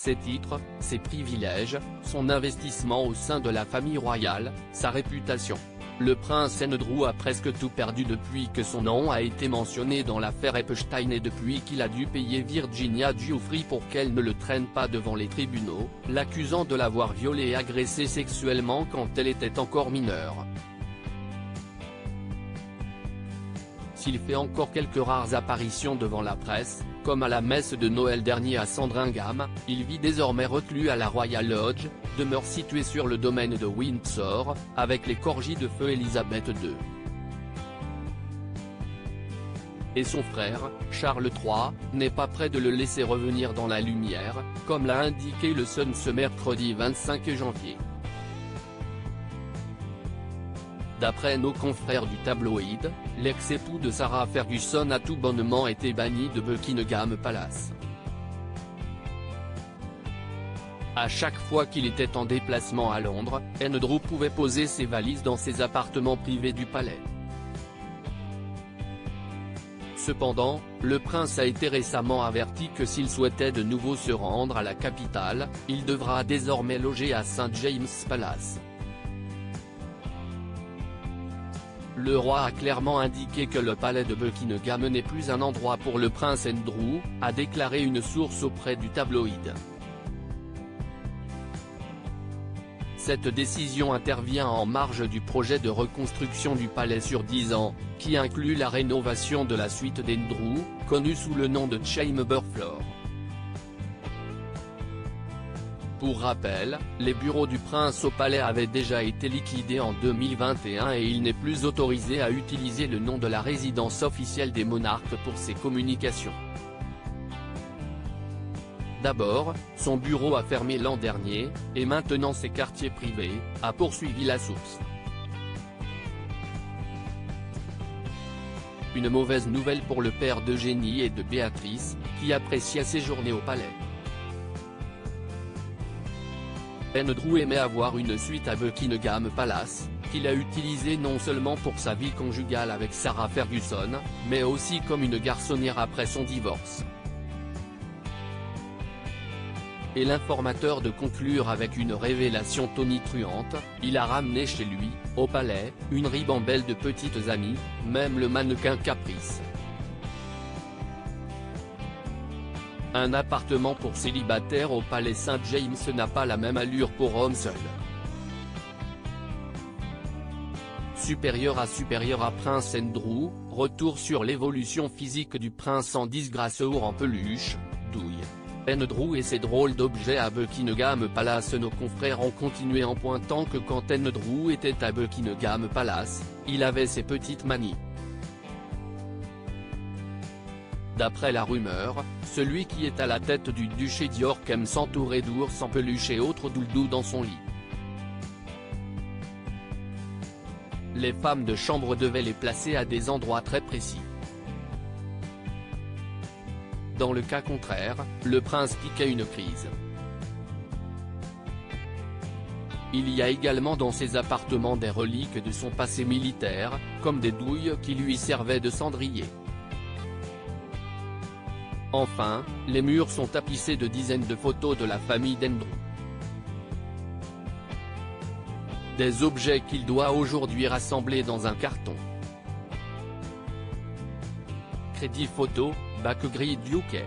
ses titres, ses privilèges, son investissement au sein de la famille royale, sa réputation. Le prince Andrew a presque tout perdu depuis que son nom a été mentionné dans l'affaire Epstein et depuis qu'il a dû payer Virginia Giuffre pour qu'elle ne le traîne pas devant les tribunaux, l'accusant de l'avoir violée et agressée sexuellement quand elle était encore mineure. S'il fait encore quelques rares apparitions devant la presse, comme à la messe de Noël dernier à Sandringham, il vit désormais reclus à la Royal Lodge, demeure située sur le domaine de Windsor, avec les corgis de feu Elisabeth II. Et son frère, Charles III, n'est pas prêt de le laisser revenir dans la lumière, comme l'a indiqué le Sun ce mercredi 25 janvier. D'après nos confrères du tabloïd, l'ex-époux de Sarah Ferguson a tout bonnement été banni de Buckingham Palace. À chaque fois qu'il était en déplacement à Londres, Andrew pouvait poser ses valises dans ses appartements privés du palais. Cependant, le prince a été récemment averti que s'il souhaitait de nouveau se rendre à la capitale, il devra désormais loger à St James Palace. Le roi a clairement indiqué que le palais de Buckingham n'est plus un endroit pour le prince Andrew, a déclaré une source auprès du tabloïd. Cette décision intervient en marge du projet de reconstruction du palais sur 10 ans, qui inclut la rénovation de la suite d'Andrew, connue sous le nom de Chamber Floor. Pour rappel, les bureaux du prince au palais avaient déjà été liquidés en 2021 et il n'est plus autorisé à utiliser le nom de la résidence officielle des monarques pour ses communications. D'abord, son bureau a fermé l'an dernier, et maintenant ses quartiers privés, a poursuivi la source. Une mauvaise nouvelle pour le père d'Eugénie et de Béatrice, qui appréciaient séjourner au palais. Andrew aimait avoir une suite à Buckingham Palace, qu'il a utilisée non seulement pour sa vie conjugale avec Sarah Ferguson, mais aussi comme une garçonnière après son divorce. Et l'informateur de conclure avec une révélation tonitruante, il a ramené chez lui, au palais, une ribambelle de petites amies, même le mannequin Caprice. Un appartement pour célibataire au palais St James n'a pas la même allure pour homme seul. Supérieur à Prince Andrew, retour sur l'évolution physique du prince en disgrâce ou en peluche, douille. Andrew et ses drôles d'objets à Buckingham Palace. Nos confrères ont continué en pointant que quand Andrew était à Buckingham Palace, il avait ses petites manies. D'après la rumeur, celui qui est à la tête du duché d'York aime s'entourer d'ours en peluche et autres doudous dans son lit. Les femmes de chambre devaient les placer à des endroits très précis. Dans le cas contraire, le prince piquait une crise. Il y a également dans ses appartements des reliques de son passé militaire, comme des douilles qui lui servaient de cendrier. Enfin, les murs sont tapissés de dizaines de photos de la famille d'Andrew. Des objets qu'il doit aujourd'hui rassembler dans un carton. Crédit photo, Backgrid UK.